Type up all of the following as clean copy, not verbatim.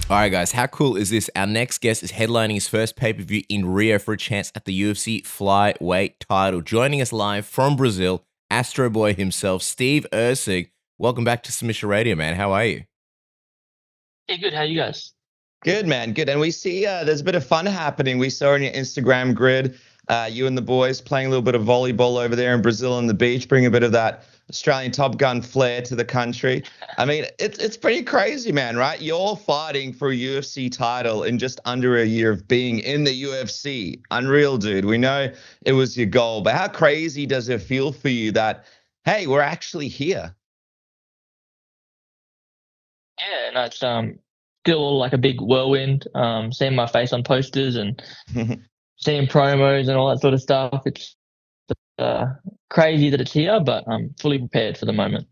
All right, guys, how cool is this? Our next guest is headlining his first pay-per-view in Rio for a chance at the UFC flyweight title. Joining us live from Brazil, Astro Boy himself, Steve Erceg. Welcome back to Submission Radio, man. How are you? Hey, good. How you guys? Good, man. Good. And we see there's a bit of fun happening. We saw on your Instagram grid, you and the boys playing a little bit of volleyball over there in Brazil on the beach, bring a bit of that Australian Top Gun flair to the country. I mean, it's pretty crazy, man, right? You're fighting for a UFC title in just under a year of being in the UFC. Unreal, dude. We know it was your goal, but how crazy does it feel for you that, hey, we're actually here? Yeah, no, it's still like a big whirlwind. Seeing my face on posters and seeing promos and all that sort of stuff. It's crazy that it's here, but I'm fully prepared for the moment.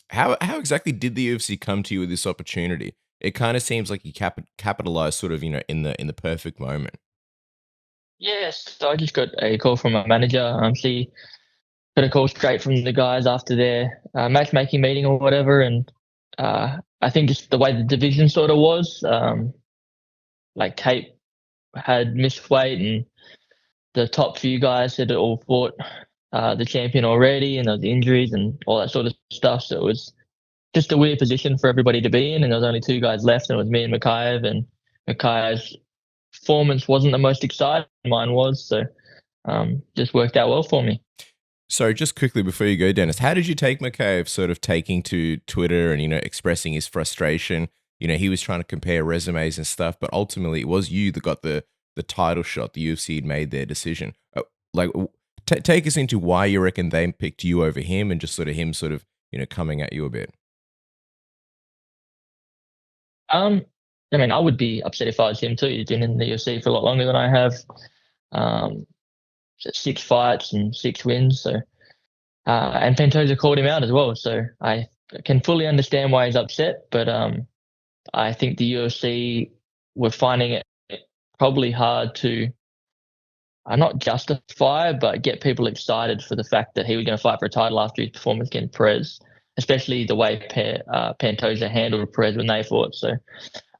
How exactly did the UFC come to you with this opportunity? It kind of seems like you capitalized sort of, in the perfect moment. Yes, so I just got a call from my manager. She got a call straight from the guys after their matchmaking meeting or whatever, and I think just the way the division sort of was, like Kate had missed weight, and the top few guys had all fought the champion already, and there was injuries and all that sort of stuff. So it was just a weird position for everybody to be in, and there was only two guys left, and it was me and Mikhaev, and Mikhayev's performance wasn't the most exciting. Mine was, so just worked out well for me. So just quickly before you go, Dennis, how did you take Mikhaev sort of taking to Twitter and, expressing his frustration? He was trying to compare resumes and stuff, but ultimately it was you that got the title shot. The UFC had made their decision. Take us into why you reckon they picked you over him, and just sort of him sort of, coming at you a bit. I mean, I would be upset if I was him too. He's been in the UFC for a lot longer than I have. 6 fights and 6 wins. So, and Pantoja called him out as well. So I can fully understand why he's upset. But I think the UFC were finding it probably hard to not justify, but get people excited for the fact that he was going to fight for a title after his performance against Perez, especially the way Pantoja handled Perez when they fought. So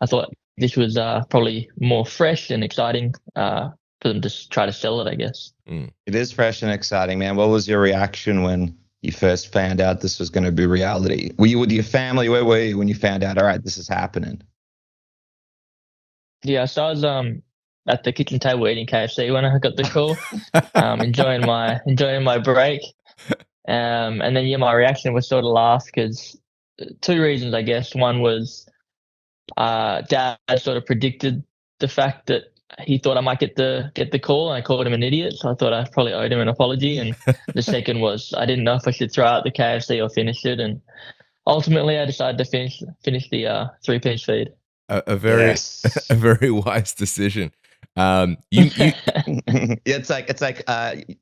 I thought this was probably more fresh and exciting for them to try to sell it, I guess. It is fresh and exciting, man. What was your reaction when you first found out this was going to be reality? Were you with your family? Where were you when you found out, all right, this is happening? Yeah, so I was at the kitchen table eating KFC when I got the call, enjoying my break. And then, my reaction was sort of laugh because 2 reasons, I guess. One was Dad sort of predicted the fact that he thought I might get the call, and I called him an idiot. So I thought I probably owed him an apology. And the second was I didn't know if I should throw out the KFC or finish it. And ultimately, I decided to finish the 3-piece feed. A very wise decision. You it's like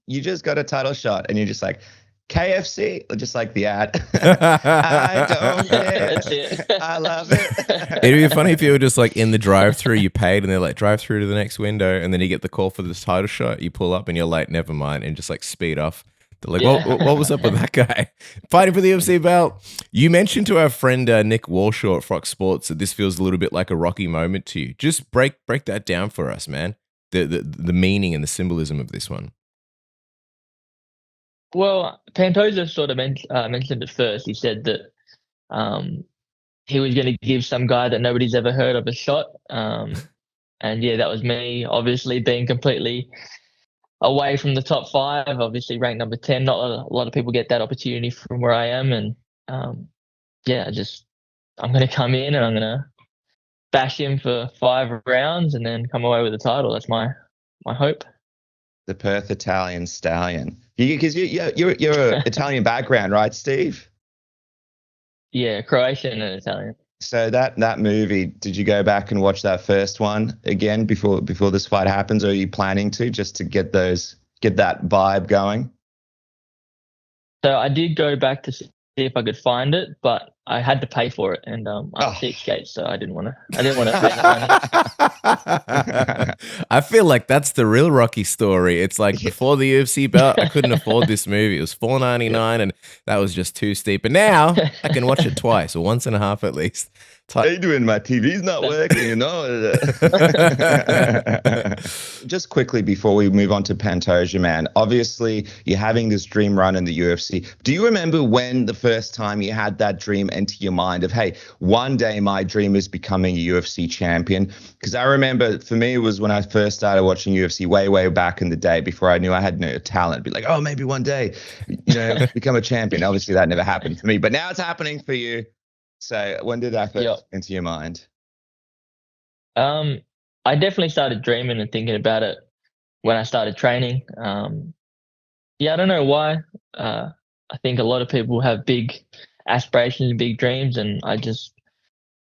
you just got a title shot, and you're just like, KFC, just like the ad. I don't care. That's it. I love it. It'd be funny if you were just like in the drive-through, you paid, and they're like, drive through to the next window, and then you get the call for this title shot. You pull up, and you're like, never mind, and just like speed off. They're like, what was up with that guy fighting for the UFC belt? You mentioned to our friend Nick Walshaw at Fox Sports that this feels a little bit like a Rocky moment to you. Just break that down for us, man. The meaning and the symbolism of this one. Well, Pantoja sort of mentioned it first. He said that he was going to give some guy that nobody's ever heard of a shot. And yeah, that was me, obviously being completely away from the top 5, obviously ranked number 10. Not a lot of people get that opportunity from where I am. And I'm going to come in and I'm going to bash him for 5 rounds and then come away with the title. That's my hope. The Perth Italian stallion. Because you're an Italian background, right, Steve? Yeah, Croatian and Italian. So that movie, did you go back and watch that first one again before this fight happens, or are you planning to, just to get that vibe going? So I did go back to see if I could find it, but I had to pay for it, and I'm thick skate, so I didn't want to spend that money. I feel like that's the real Rocky story. It's like before the UFC belt, I couldn't afford this movie. It was $4.99, and that was just too steep. And now I can watch it twice, or once and a half at least. How you doing? My TV's not working, you know. Just quickly before we move on to Pantoja, man, obviously you're having this dream run in the UFC. Do you remember when the first time you had that dream enter your mind of, hey, one day my dream is becoming a UFC champion? Because I remember for me, it was when I first started watching UFC way back in the day before I knew I had no talent. Be like, oh, maybe one day, become a champion. Obviously that never happened for me, but now it's happening for you. So when did that first enter your mind? I definitely started dreaming and thinking about it when I started training. I don't know why. I think a lot of people have big aspirations and big dreams, and I just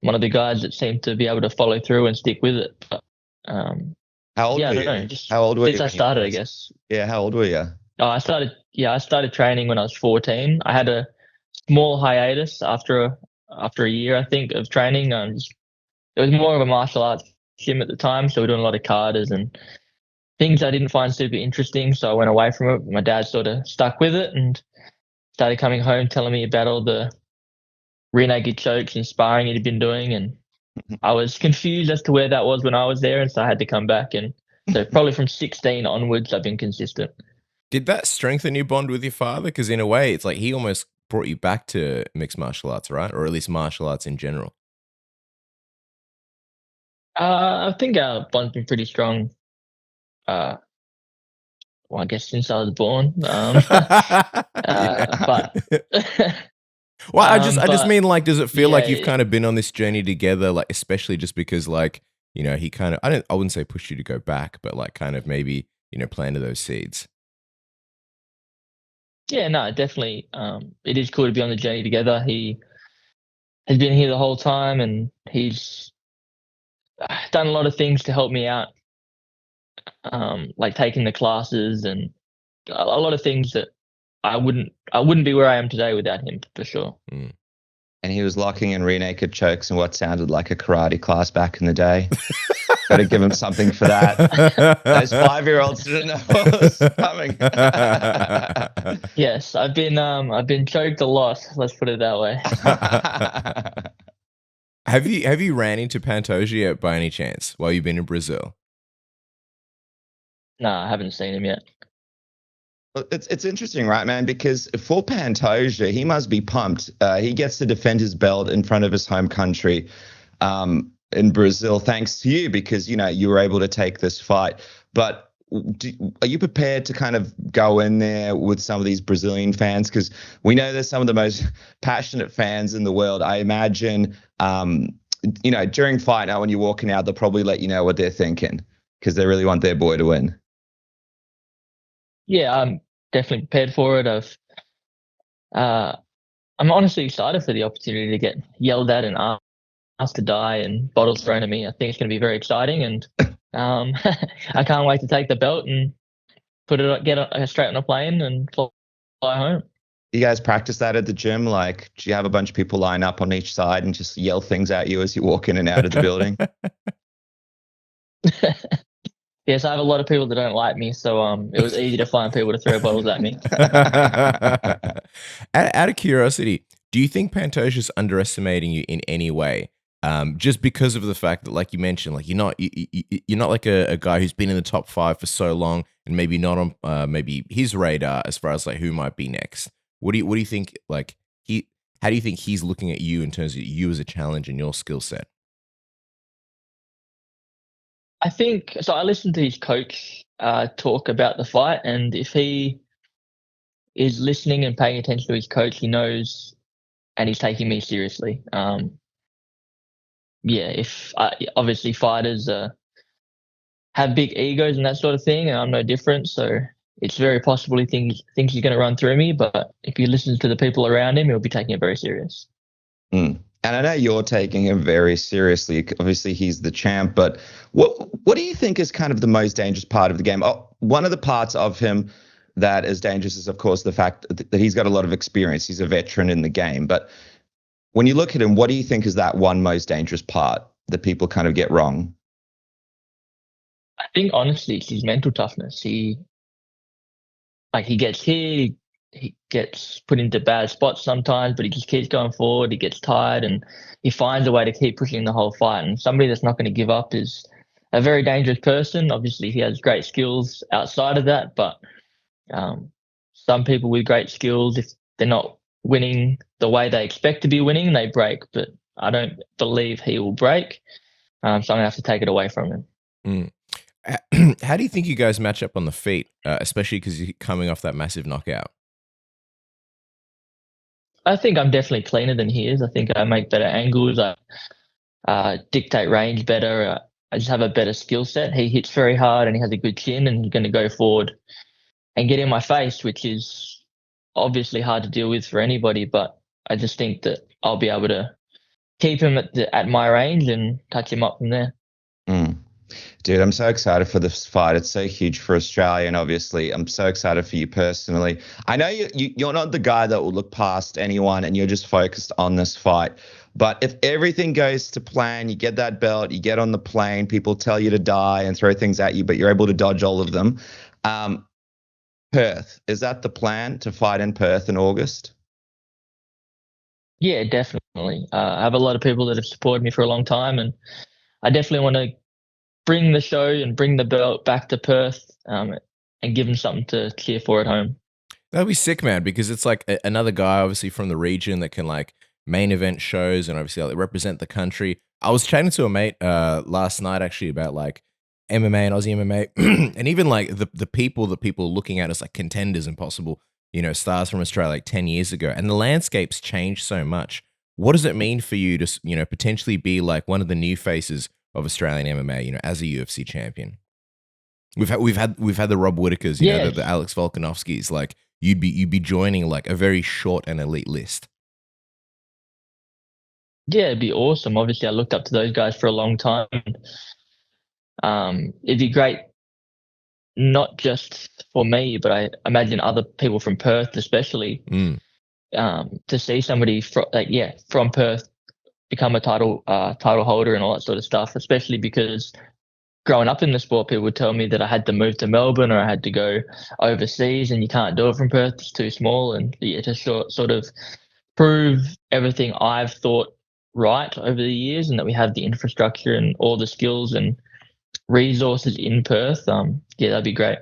one of the guys that seemed to be able to follow through and stick with it. But, how old were you? Know, how old were you? Since I started, I guess. Yeah, how old were you? I started training when I was 14. I had a small hiatus after a year, I think, of training. It was more of a martial arts gym at the time, so we're doing a lot of katas and things I didn't find super interesting, so I went away from it. My dad sort of stuck with it and started coming home telling me about all the rear naked chokes and sparring he'd been doing, and I was confused as to where that was when I was there, and so I had to come back. And so probably from 16 onwards, I've been consistent. Did that strengthen your bond with your father? Because in a way, it's like he almost brought you back to mixed martial arts, right? Or at least martial arts in general. I think our bond's been pretty strong. I guess since I was born. But well, I just mean, like, does it feel like you've kind of been on this journey together, like, especially just because, like, he kind of, I wouldn't say push you to go back, but like kind of maybe, planted those seeds. Yeah, no, definitely. It is cool to be on the journey together. He has been here the whole time, and he's done a lot of things to help me out, like taking the classes and a lot of things that I wouldn't be where I am today without him, for sure. Mm. And he was locking in rear naked chokes in what sounded like a karate class back in the day. Got to give him something for that. Those 5-year-olds didn't know what was coming. Yes, I've been choked a lot. Let's put it that way. Have you ran into Pantoja yet by any chance while you've been in Brazil? No, I haven't seen him yet. It's interesting, right, man? Because for Pantoja, he must be pumped. He gets to defend his belt in front of his home country in Brazil, thanks to you, because you were able to take this fight. But are you prepared to kind of go in there with some of these Brazilian fans? Because we know they're some of the most passionate fans in the world. I imagine, during fight night when you're walking out, they'll probably let you know what they're thinking because they really want their boy to win. Yeah, I'm definitely prepared for it. I'm honestly excited for the opportunity to get yelled at and asked to die and bottles thrown at me. I think it's going to be very exciting, and I can't wait to take the belt and get straight on a plane and fly home. You guys practice that at the gym? Like, do you have a bunch of people line up on each side and just yell things at you as you walk in and out of the building? Yes, I have a lot of people that don't like me, so it was easy to find people to throw bottles at me. Out of curiosity, do you think Pantoja's underestimating you in any way? Just because of the fact that, like you mentioned, like you're not like a guy who's been in the top 5 for so long, and maybe not on maybe his radar as far as like who might be next. What do you think? Like how do you think he's looking at you in terms of you as a challenge and your skill set? I think so. I listened to his coach talk about the fight, and if he is listening and paying attention to his coach, he knows, and he's taking me seriously. If obviously fighters have big egos and that sort of thing, and I'm no different, so it's very possible he thinks he's going to run through me. But if he listens to the people around him, he'll be taking it very serious. Mm. And I know you're taking him very seriously. Obviously, he's the champ. But what do you think is kind of the most dangerous part of the game? One of the parts of him that is dangerous is, of course, the fact that he's got a lot of experience. He's a veteran in the game. But When you look at him, what do you think is that one most dangerous part that people kind of get wrong? I think honestly, it's his mental toughness. He gets hit, he gets put into bad spots sometimes, but he just keeps going forward. He gets tired and he finds a way to keep pushing the whole fight. And somebody that's not going to give up is a very dangerous person. Obviously, he has great skills outside of that, but some people with great skills, if they're not winning the way they expect to be winning, they break. But I don't believe he will break. So I'm going to have to take it away from him. Mm. How do you think you guys match up on the feet, especially because you're coming off that massive knockout? I think I'm definitely cleaner than he is. I think I make better angles. I dictate range better. I just have a better skill set. He hits very hard and he has a good chin, and he's going to go forward and get in my face, which is obviously hard to deal with for anybody. But I just think that I'll be able to keep him at my range and touch him up from there. Dude, I'm so excited for this fight. It's so huge for Australia, and obviously I'm so excited for you personally. I know you're not the guy that will look past anyone and you're just focused on this fight. But if everything goes to plan, you get that belt, you get on the plane, people tell you to die and throw things at you, but you're able to dodge all of them. Perth, is that the plan, to fight in Perth in August? Yeah, definitely. I have a lot of people that have supported me for a long time, and I definitely want to bring the show and bring the belt back to Perth and give them something to cheer for at home. That'd be sick, man, because it's like another guy, obviously from the region, that can like main event shows and obviously like, represent the country. I was chatting to a mate last night actually about like MMA and Aussie MMA, and even like the people that people are looking at as like contenders and possible, stars from Australia like 10 years ago, and the landscape's changed so much. What does it mean for you to potentially be like one of the new faces of Australian MMA, as a UFC champion? We've had the Rob Whitakers, the Alex Volkanovskis. Like you'd be joining like a very short and elite list. Yeah, it'd be awesome. Obviously, I looked up to those guys for a long time. It'd be great, not just for me, but I imagine other people from Perth, especially, to see somebody from Perth become a title holder and all that sort of stuff, especially because growing up in the sport, people would tell me that I had to move to Melbourne or I had to go overseas, and you can't do it from Perth. It's too small. And to sort of prove everything I've thought right over the years, and that we have the infrastructure and all the skills and resources in Perth, that'd be great.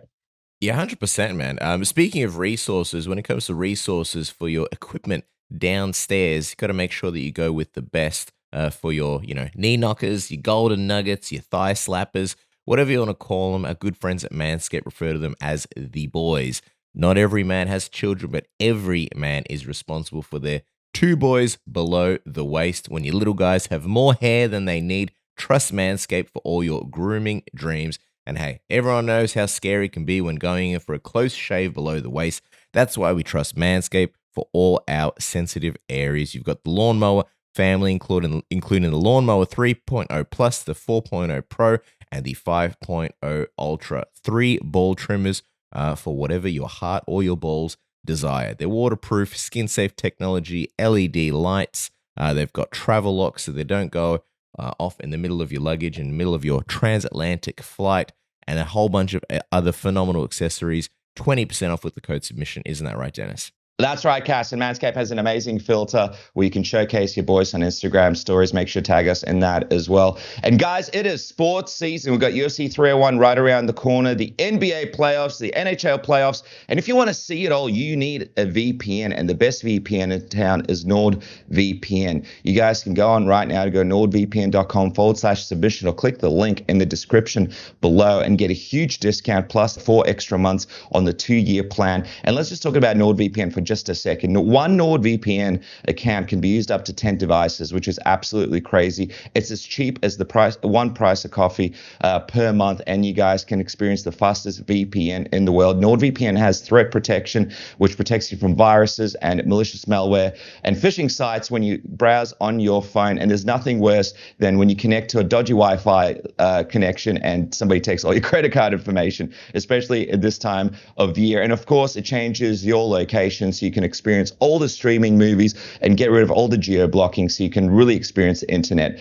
Yeah, 100%, man. Speaking of resources, when it comes to resources for your equipment downstairs, you got to make sure that you go with the best for your, knee knockers, your golden nuggets, your thigh slappers, whatever you want to call them. Our good friends at Manscaped refer to them as the boys. Not every man has children, but every man is responsible for their 2 boys below the waist. When your little guys have more hair than they need, trust Manscaped for all your grooming dreams. And hey, everyone knows how scary it can be when going in for a close shave below the waist. That's why we trust Manscaped for all our sensitive areas. You've got the lawnmower family, including the lawnmower 3.0 Plus, the 4.0 Pro, and the 5.0 Ultra. 3 ball trimmers for whatever your heart or your balls desire. They're waterproof, skin-safe technology, LED lights. They've got travel locks so they don't go off in the middle of your luggage, in the middle of your transatlantic flight, and a whole bunch of other phenomenal accessories. 20% off with the code submission. Isn't that right, Dennis? That's right, Cass. And Manscaped has an amazing filter where you can showcase your boys on Instagram stories. Make sure to tag us in that as well. And guys, it is sports season. We've got UFC 301 right around the corner, the NBA playoffs, the NHL playoffs. And if you want to see it all, you need a VPN. And the best VPN in town is NordVPN. You guys can go on right now to go nordvpn.com/submission or click the link in the description below and get a huge discount plus 4 extra months on the 2-year plan. And let's just talk about NordVPN for just a second. One NordVPN account can be used up to 10 devices, which is absolutely crazy. It's as cheap as the price of coffee per month, and you guys can experience the fastest VPN in the world. NordVPN has threat protection, which protects you from viruses and malicious malware and phishing sites when you browse on your phone. And there's nothing worse than when you connect to a dodgy Wi-Fi connection and somebody takes all your credit card information, especially at this time of the year. And of course, it changes your location, so you can experience all the streaming movies and get rid of all the geo-blocking so you can really experience the internet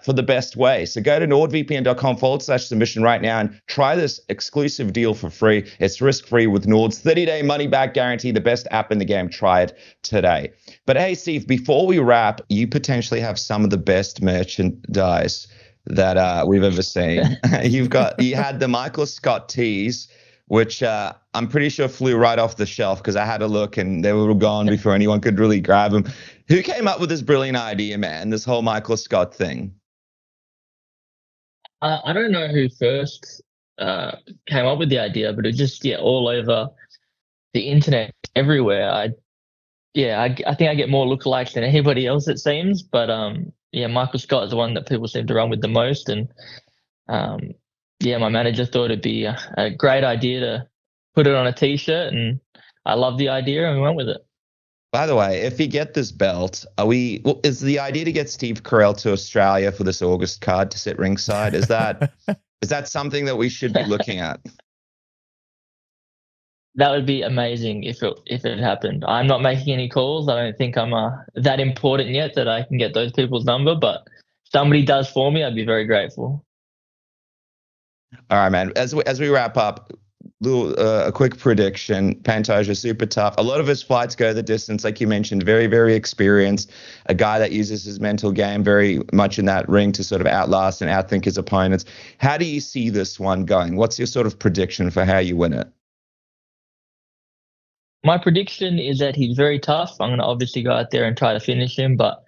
for the best way. So go to nordvpn.com/submission right now and try this exclusive deal for free. It's risk-free with Nord's 30-day money-back guarantee, the best app in the game. Try it today. But hey, Steve, before we wrap, you potentially have some of the best merchandise that we've ever seen. You had the Michael Scott tees, which I'm pretty sure flew right off the shelf because I had a look and they were gone before anyone could really grab them. Who came up with this brilliant idea, man, this whole Michael Scott thing? I don't know who first came up with the idea, but it just all over the internet, everywhere. I think I get more lookalikes than anybody else, it seems. But Michael Scott is the one that people seem to run with the most, and my manager thought it'd be a great idea to put it on a t-shirt, and I love the idea, and we went with it. By the way, if you get this belt, is the idea to get Steve Carell to Australia for this August card to sit ringside? Is that something that we should be looking at? That would be amazing if it happened. I'm not making any calls. I don't think I'm that important yet that I can get those people's number, but if somebody does for me, I'd be very grateful. All right, man. As we wrap up, a quick prediction. Pantoja, super tough. A lot of his fights go the distance, like you mentioned. Very, very experienced. A guy that uses his mental game very much in that ring to sort of outlast and outthink his opponents. How do you see this one going? What's your sort of prediction for how you win it? My prediction is that he's very tough. I'm going to obviously go out there and try to finish him, but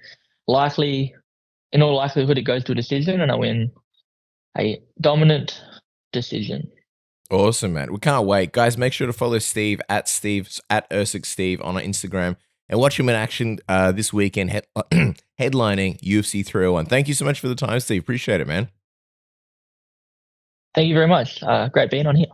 in all likelihood, it goes to a decision, and I win a dominant decision. Awesome, man. We can't wait. Guys, make sure to follow Steve at Erceg Steve on Instagram and watch him in action this weekend headlining UFC 301. Thank you so much for the time, Steve. Appreciate it, man. Thank you very much. Great being on here.